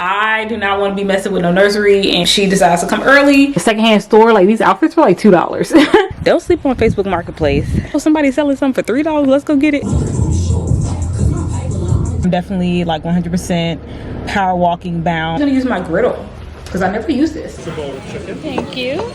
I do not want to be messing with no nursery, and she decides to come early. The secondhand store, like these outfits were like $2. They'll sleep on Facebook Marketplace. Oh, somebody's selling something for $3. Let's go get it. I'm definitely like 100% power walking bound. I'm gonna use my griddle because I never use this. Thank you.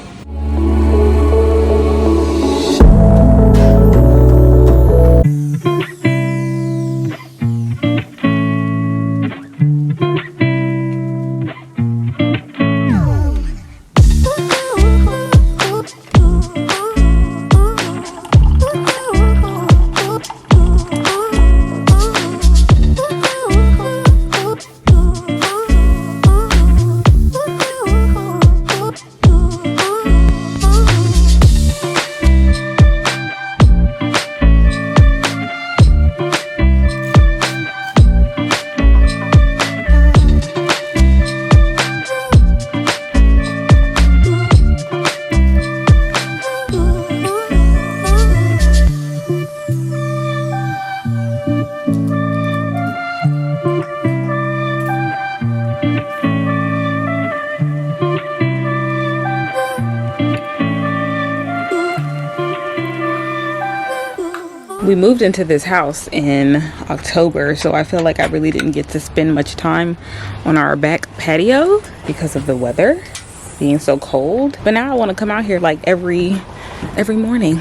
We moved into this house in October, so I feel like I really didn't get to spend much time on our back patio because of the weather being so cold. But now I want to come out here like every morning.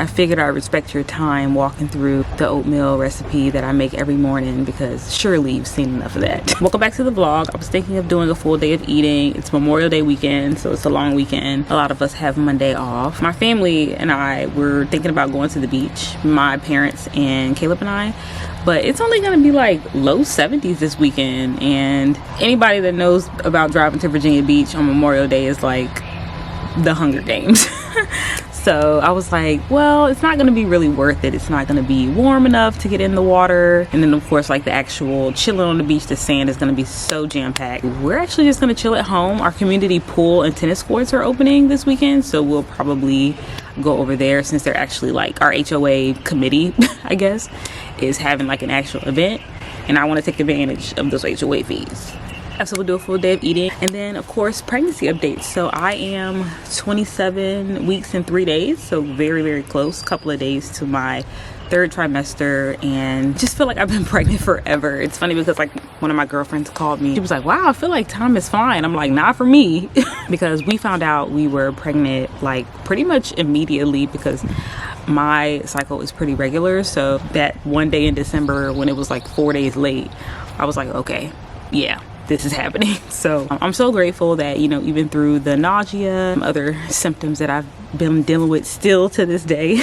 I figured I'd respect your time walking through the oatmeal recipe that I make every morning, because surely you've seen enough of that. Welcome back to the vlog. I was thinking of doing a full day of eating. It's Memorial Day weekend, so it's a long weekend. A lot of us have Monday off. My family and I were thinking about going to the beach, my parents and Caleb and I, but it's only gonna be like low 70s this weekend, and anybody that knows about driving to Virginia Beach on Memorial Day is like the Hunger Games. So I was like, well, it's not gonna be really worth it. It's not gonna be warm enough to get in the water. And then of course, like the actual chilling on the beach, the sand is gonna be so jam-packed. We're actually just gonna chill at home. Our community pool and tennis courts are opening this weekend, so we'll probably go over there, since they're actually like our HOA committee, I guess, is having like an actual event. And I wanna take advantage of those HOA fees. So we'll do a full day of eating, and then of course pregnancy updates. So I am 27 weeks and 3 days, so very close, couple of days to my third trimester, and just feel like I've been pregnant forever. It's funny because like one of my girlfriends called me. She was like, wow, I feel like time is flying. I'm like, not for me. Because we found out we were pregnant like pretty much immediately, because my cycle is pretty regular. So that one day in December when it was like 4 days late, I was like, okay, yeah, this is happening. So I'm so grateful that, you know, even through the nausea and other symptoms that I've been dealing with still to this day,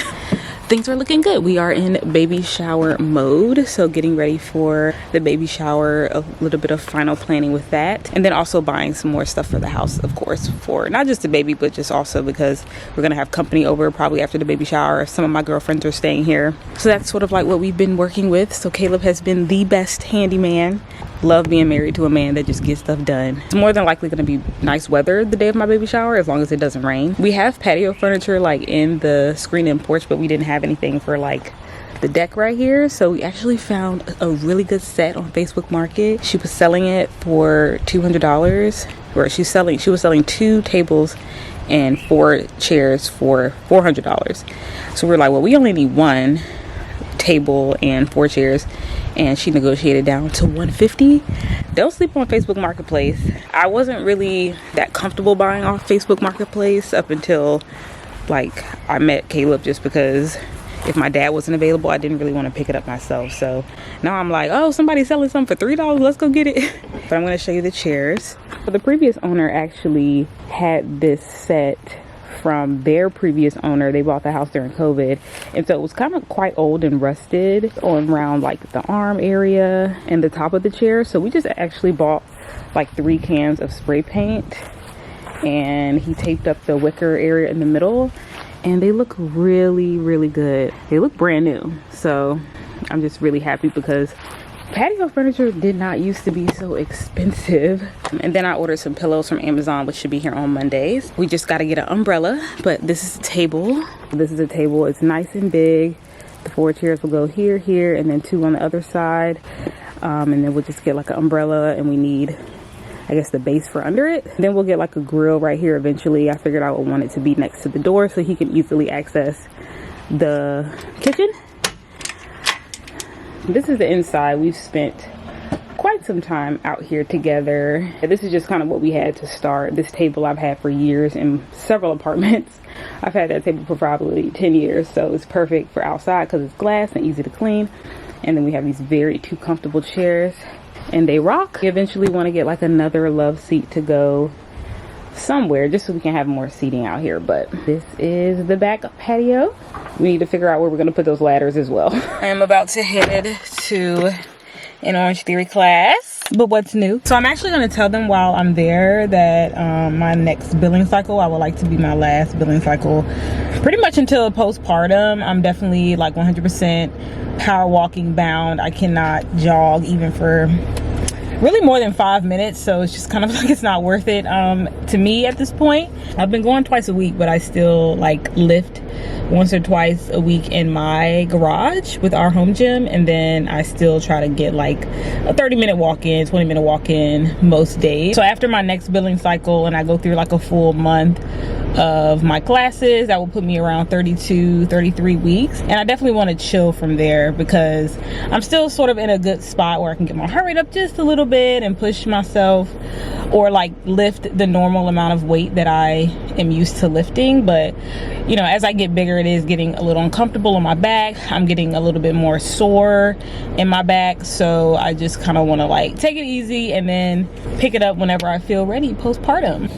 things are looking good. We are in baby shower mode, so getting ready for the baby shower, a little bit of final planning with that, and then also buying some more stuff for the house, of course, for not just the baby, but just also because we're gonna have company over probably after the baby shower. Some of my girlfriends are staying here, so that's sort of like what we've been working with. So Caleb has been the best handyman. Love being married to a man that just gets stuff done. It's more than likely going to be nice weather the day of my baby shower, as long as it doesn't rain. We have patio furniture like in the screen-in porch, but we didn't have anything for like the deck right here. So we actually found a really good set on Facebook Market. She was selling it for $200, or she was selling 2 tables and 4 chairs for $400. So we're like, well, we only need 1 table and 4 chairs, and she negotiated down to $150. Don't sleep on Facebook Marketplace. I wasn't really that comfortable buying off Facebook Marketplace up until like I met Caleb, just because if my dad wasn't available, I didn't really want to pick it up myself. So now I'm like, oh, somebody's selling something for $3, let's go get it. But I'm going to show you the chairs. So the previous owner actually had this set from their previous owner. They bought the house during COVID, and so it was kind of quite old and rusted on around like the arm area and the top of the chair. So we just actually bought like 3 cans of spray paint, and he taped up the wicker area in the middle, and they look really good. They look brand new, so I'm just really happy, because patio furniture did not used to be so expensive. And then I ordered some pillows from Amazon, which should be here on Mondays. We just got to get an umbrella, but this is a table. It's nice and big. The 4 chairs will go here, and then 2 on the other side. And then we'll just get like an umbrella, and we need I guess the base for under it. Then we'll get like a grill right here eventually. I figured I would want it to be next to the door so he can easily access the kitchen. This is the inside. We've spent quite some time out here together. This is just kind of what we had to start. This table I've had for years in several apartments. I've had that table for probably 10 years, so it's perfect for outside because it's glass and easy to clean. And then we have these very two comfortable chairs, and they rock. We eventually want to get like another love seat to go somewhere just so we can have more seating out here. But this is the back patio. We need to figure out where we're going to put those ladders as well. I am about to head to an Orange Theory class. But what's new? So I'm actually going to tell them while I'm there that my next billing cycle, I would like to be my last billing cycle pretty much until postpartum. I'm definitely like 100% power walking bound. I cannot jog even for really more than 5 minutes, so it's just kind of like it's not worth it to me at this point. I've been going twice a week, but I still like lift once or twice a week in my garage with our home gym, and then I still try to get like a 30-minute walk-in, 20-minute walk-in most days. So after my next billing cycle and I go through like a full month of my classes, that will put me around 32-33 weeks, and I definitely want to chill from there because I'm still sort of in a good spot where I can get my heart rate up just a little bit and push myself or like lift the normal amount of weight that I am used to lifting. But you know, as I get bigger, it is getting a little uncomfortable on my back. I'm getting a little bit more sore in my back, so I just kind of want to like take it easy and then pick it up whenever I feel ready postpartum.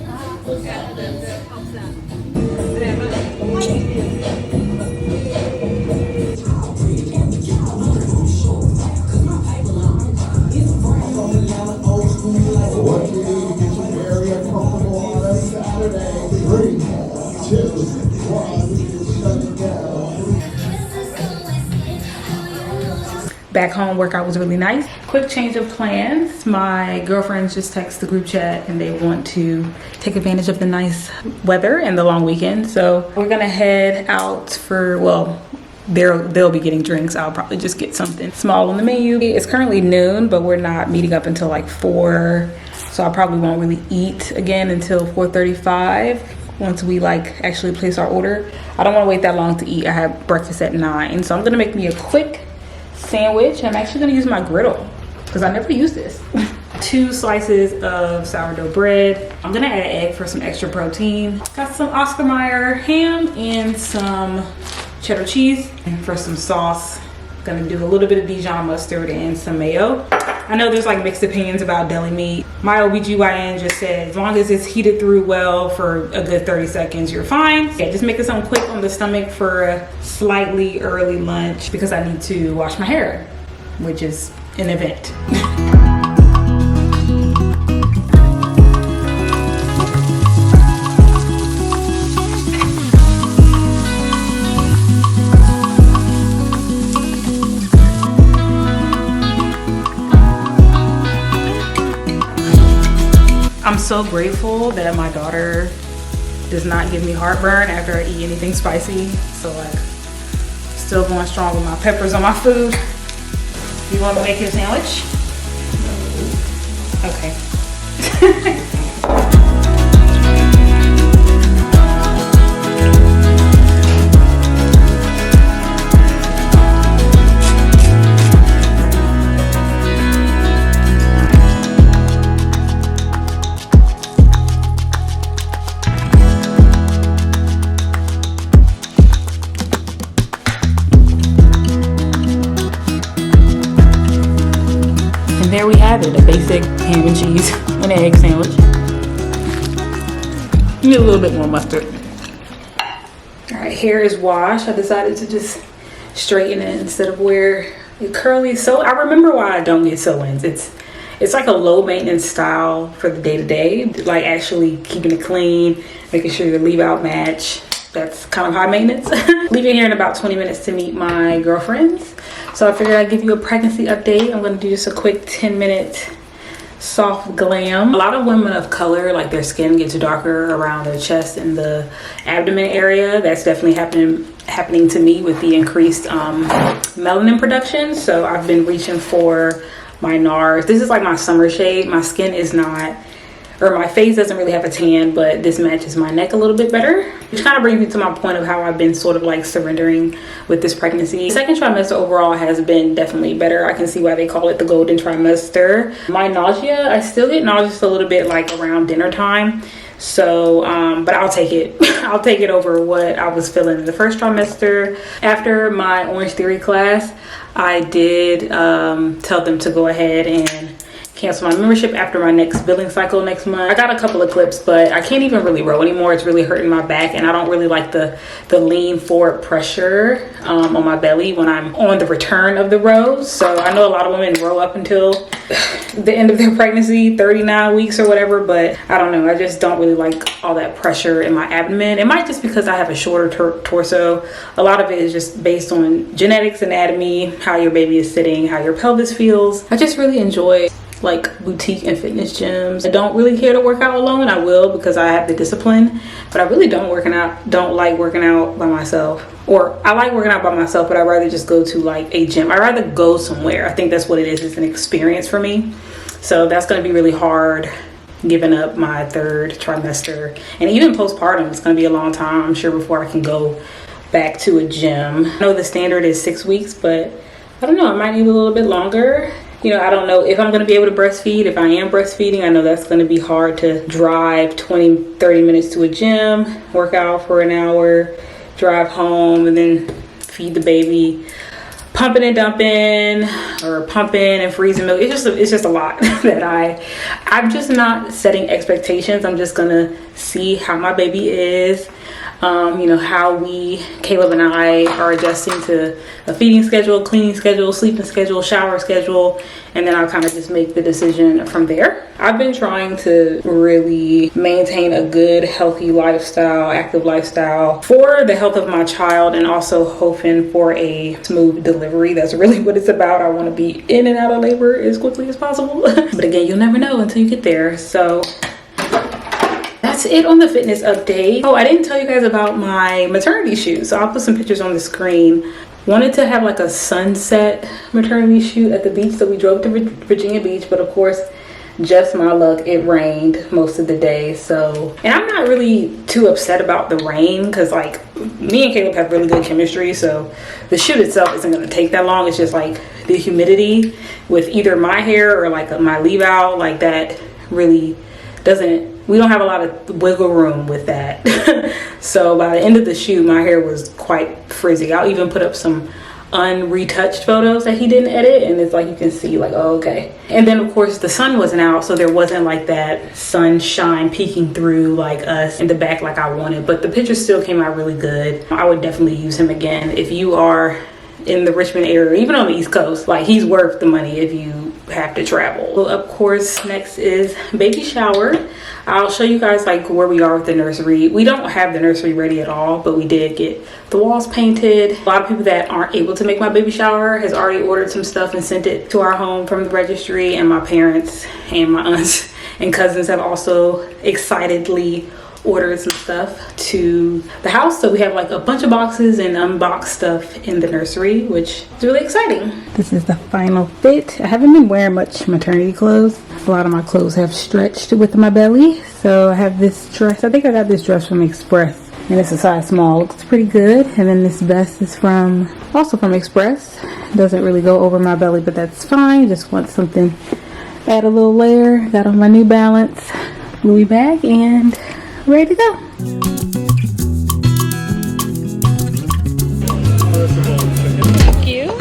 Back home workout was really nice. Quick change of plans. My girlfriends just text the group chat and they want to take advantage of the nice weather and the long weekend. So we're gonna head out for, well, they'll be getting drinks. I'll probably just get something small on the menu. It's currently noon, but we're not meeting up until like 4. So I probably won't really eat again until 4:35 once we like actually place our order. I don't want to wait that long to eat. I have breakfast at 9. So I'm gonna make me a quick sandwich. I'm actually gonna use my griddle because I never use this. 2 slices of sourdough bread. I'm gonna add an egg for some extra protein. Got some Oscar Mayer ham and some cheddar cheese. And for some sauce, I'm gonna do a little bit of Dijon mustard and some mayo. I know there's like mixed opinions about deli meat. My OBGYN just said as long as it's heated through well for a good 30 seconds, you're fine. Yeah, just making something quick on the stomach for a slightly early lunch because I need to wash my hair, which is an event. I'm so grateful that my daughter does not give me heartburn after I eat anything spicy. So like, still going strong with my peppers on my food. You want to make your sandwich? Okay. And there we have it, a basic ham and cheese and egg sandwich. Need a little bit more mustard. All right, hair is washed. I decided to just straighten it instead of wear it curly. So I remember why I don't get sew-ins. It's like a low maintenance style for the day-to-day, like actually keeping it clean, making sure your leave out match. That's kind of high maintenance. Leaving here in about 20 minutes to meet my girlfriends. So I figured I'd give you a pregnancy update. I'm gonna do just a quick 10-minute soft glam. A lot of women of color, like their skin gets darker around their chest and the abdomen area. That's definitely happening to me with the increased melanin production. So I've been reaching for my NARS. This is like my summer shade. My skin is not or my face doesn't really have a tan, but this matches my neck a little bit better. Which kind of brings me to my point of how I've been sort of like surrendering with this pregnancy. The second trimester overall has been definitely better. I can see why they call it the golden trimester. My nausea, I still get nauseous a little bit like around dinner time. So but I'll take it. I'll take it over what I was feeling in the first trimester. After my Orange Theory class, I did tell them to go ahead and cancel my membership after my next billing cycle next month. I got a couple of clips, but I can't even really row anymore. It's really hurting my back, and I don't really like the lean forward pressure on my belly when I'm on the return of the rows. So I know a lot of women row up until the end of their pregnancy, 39 weeks or whatever, but I don't know. I just don't really like all that pressure in my abdomen. It might just because I have a shorter torso. A lot of it is just based on genetics, anatomy, how your baby is sitting, how your pelvis feels. I just really enjoy like boutique and fitness gyms. I don't really care to work out alone. I will because I have the discipline, but I really don't like working out by myself. Or I like working out by myself, but I'd rather just go to like a gym. I'd rather go somewhere. I think that's what it is. It's an experience for me. So that's going to be really hard giving up my third trimester, and even postpartum. It's going to be a long time, I'm sure, before I can go back to a gym. I know the standard is 6 weeks, but I don't know, I might need a little bit longer. You know, I don't know if I'm going to be able to breastfeed. If I am breastfeeding, I know that's going to be hard to drive 20-30 minutes to a gym, work out for an hour, drive home, and then feed the baby, pumping and dumping, or pumping and freezing milk. It's just a lot that I'm just not setting expectations. I'm just going to see how my baby is. You know, how Caleb and I are adjusting to a feeding schedule, cleaning schedule, sleeping schedule, shower schedule, and then I'll kind of just make the decision from there. I've been trying to really maintain a good, healthy lifestyle, active lifestyle for the health of my child, and also hoping for a smooth delivery. That's really what it's about. I want to be in and out of labor as quickly as possible. But again, you'll never know until you get there. So that's it on the fitness update. Oh, I didn't tell you guys about my maternity shoot, so I'll put some pictures on the screen. Wanted to have like a sunset maternity shoot at the beach, so we drove to Virginia Beach, but of course, just my luck, it rained most of the day. So, and I'm not really too upset about the rain because like me and Caleb have really good chemistry, so the shoot itself isn't going to take that long. It's just like the humidity with either my hair or like my leave out, like that really we don't have a lot of wiggle room with that. So by the end of the shoot, my hair was quite frizzy. I'll even put up some unretouched photos that he didn't edit, and it's like you can see like, oh, okay. And then of course the sun wasn't out, so there wasn't like that sunshine peeking through like us in the back like I wanted, but the picture still came out really good. I would definitely use him again. If you are in the Richmond area, even on the East Coast, like he's worth the money if you have to travel. Well, of course, next is baby shower. I'll show you guys like where we are with the nursery. We don't have the nursery ready at all, but we did get the walls painted. A lot of people that aren't able to make my baby shower has already ordered some stuff and sent it to our home from the registry, and my parents and my aunts and cousins have also excitedly ordered some stuff to the house. So we have like a bunch of boxes and unboxed stuff in the nursery, which is really exciting. This is the final fit. I haven't been wearing much maternity clothes. A lot of my clothes have stretched with my belly. So I have this dress. I think I got this dress from Express, and it's a size small. Looks pretty good. And then this vest is also from Express. Doesn't really go over my belly, but that's fine. Just want something, add a little layer. Got on my New Balance Louis bag and ready to go. Thank you.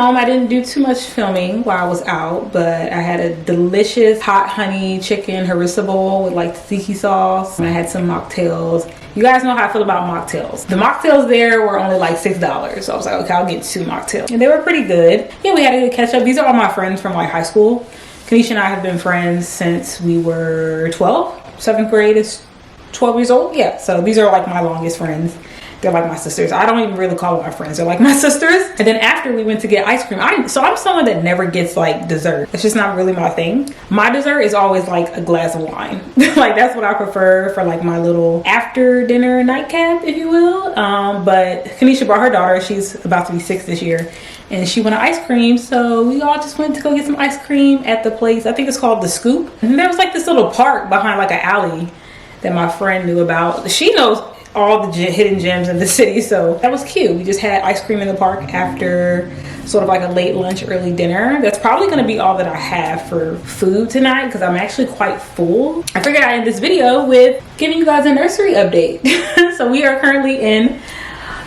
I didn't do too much filming while I was out, but I had a delicious hot honey chicken harissa bowl with like tzatziki sauce, and I had some mocktails. You guys know how I feel about mocktails. The mocktails there were only like $6, so I was like, okay, I'll get 2 mocktails, and they were pretty good. Yeah, we had a good catch up. These are all my friends from like high school. Kanisha and I have been friends since we were 12. 7th grade is 12 years old. Yeah, so these are like my longest friends. They're like my sisters. I don't even really call them my friends. They're like my sisters. And then after we went to get ice cream, I'm someone that never gets like dessert. It's just not really my thing. My dessert is always like a glass of wine. Like that's what I prefer for like my little after dinner nightcap, if you will. But Kanisha brought her daughter. She's about to be 6 this year. And she wanted ice cream, so we all just went to go get some ice cream at the place. I think it's called The Scoop. And there was like this little park behind like an alley that my friend knew about. She knows all the hidden gems in the city, so that was cute. We just had ice cream in the park after sort of like a late lunch, early dinner. That's probably gonna be all that I have for food tonight because I'm actually quite full. I figured I'd end this video with giving you guys a nursery update. So we are currently in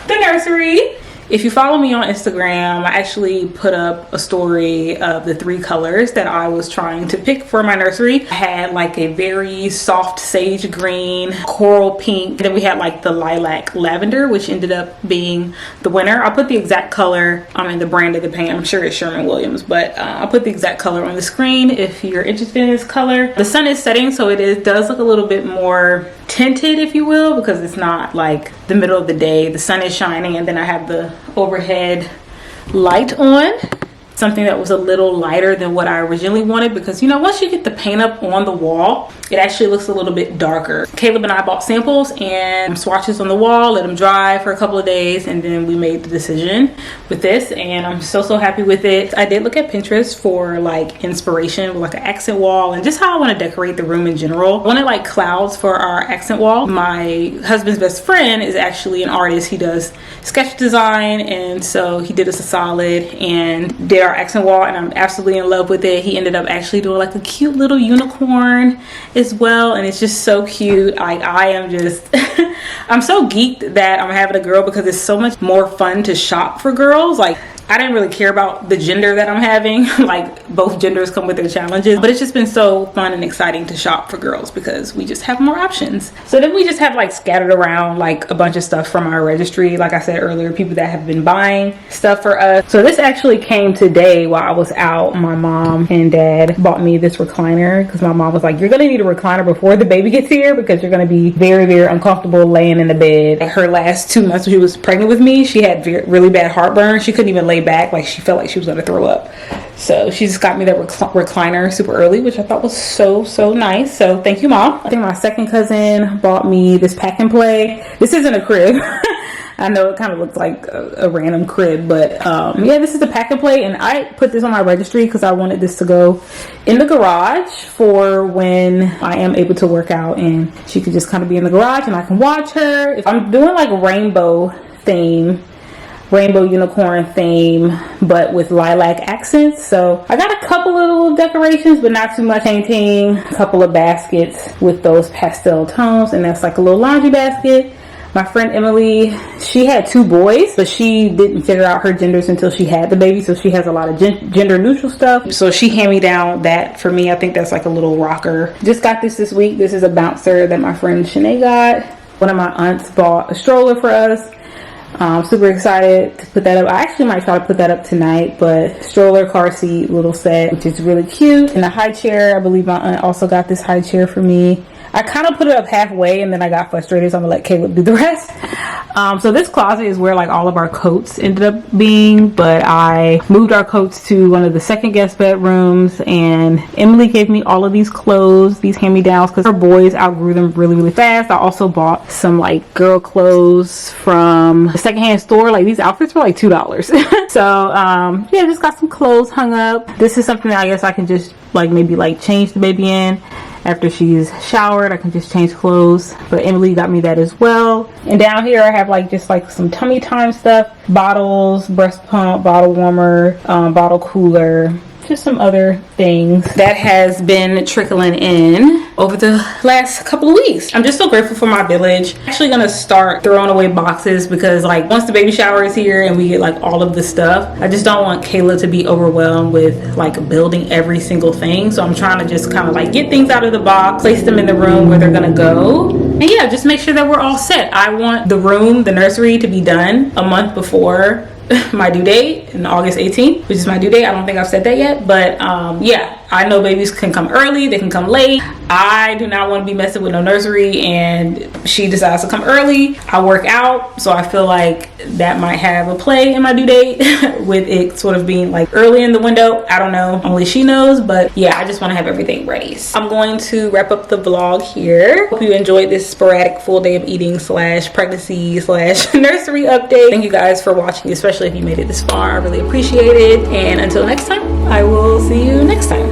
the nursery. If you follow me on Instagram, I actually put up a story of the 3 colors that I was trying to pick for my nursery. I had like a very soft sage green, coral pink, then we had like the lilac lavender, which ended up being the winner. I'll put the exact color, in the brand of the paint. I'm sure it's Sherwin-Williams, but I'll put the exact color on the screen if you're interested in this color. The sun is setting, so it does look a little bit more tinted, if you will, because it's not like the middle of the day. The sun is shining, and then I have the overhead light on, something that was a little lighter than what I originally wanted, because you know, once you get the paint up on the wall, it actually looks a little bit darker. Caleb and I bought samples and swatches on the wall, let them dry for a couple of days, and then we made the decision with this, and I'm so happy with it. I did look at Pinterest for like inspiration with like an accent wall and just how I want to decorate the room in general. I wanted like clouds for our accent wall. My husband's best friend is actually an artist. He does sketch design, and so he did us a solid and did our accent wall, and I'm absolutely in love with it. He ended up actually doing like a cute little unicorn as well, and it's just so cute. I am just I'm so geeked that I'm having a girl because it's so much more fun to shop for girls. Like, I didn't really care about the gender that I'm having. Like, both genders come with their challenges, but it's just been so fun and exciting to shop for girls because we just have more options. So then we just have like scattered around like a bunch of stuff from our registry. Like I said earlier, people that have been buying stuff for us. So this actually came today while I was out. My mom and dad bought me this recliner because my mom was like, you're gonna need a recliner before the baby gets here because you're gonna be very uncomfortable laying in the bed. Her last 2 months when she was pregnant with me, she had really bad heartburn. She couldn't even lay back, like she felt like she was gonna throw up. So she just got me that recliner super early, which I thought was so nice. So thank you, Mom. I think my second cousin bought me this pack and play. This isn't a crib. I know it kind of looks like a random crib, but yeah, this is the pack and play, and I put this on my registry because I wanted this to go in the garage for when I am able to work out, and she could just kind of be in the garage and I can watch her. If I'm doing like a rainbow unicorn theme, but with lilac accents. So I got a couple of little decorations, but not too much painting. A couple of baskets with those pastel tones, and that's like a little laundry basket. My friend Emily, she had 2 boys, but she didn't figure out her genders until she had the baby, so she has a lot of gender neutral stuff. So she handed me down that for me. I think that's like a little rocker. Just got this week. This is a bouncer that my friend Shanae got. One of my aunts bought a stroller for us. Super excited to put that up. I actually might try to put that up tonight, but stroller, car seat, little set, which is really cute. And a high chair, I believe my aunt also got this high chair for me. I kind of put it up halfway and then I got frustrated, so I'm gonna let Caleb do the rest. So this closet is where like all of our coats ended up being, but I moved our coats to one of the second guest bedrooms, and Emily gave me all of these clothes, these hand-me-downs, because her boys outgrew them really fast. I also bought some like girl clothes from the secondhand store. Like, these outfits were like $2. So yeah, just got some clothes hung up. This is something that I guess I can just like maybe like change the baby in. After she's showered, I can just change clothes. But Emily got me that as well. And down here I have like just like some tummy time stuff, bottles, breast pump, bottle warmer, bottle cooler, just some other things that has been trickling in over the last couple of weeks. I'm just so grateful for my village. I'm actually gonna start throwing away boxes because like once the baby shower is here and we get like all of the stuff, I just don't want Kayla to be overwhelmed with like building every single thing. So I'm trying to just kind of like get things out of the box, place them in the room where they're gonna go, and yeah, just make sure that we're all set. I want the room, the nursery, to be done a month before my due date in August 18th, which is my due date. I don't think I've said that yet, but yeah, I know babies can come early, they can come late. I do not want to be messing with no nursery and she decides to come early. I work out, so I feel like that might have a play in my due date with it sort of being like early in the window. I don't know, only she knows, but yeah, I just want to have everything ready. So I'm going to wrap up the vlog here. Hope you enjoyed this sporadic full day of eating slash pregnancy slash nursery update. Thank you guys for watching, especially if you made it this far. I really appreciate it. And until next time, I will see you next time.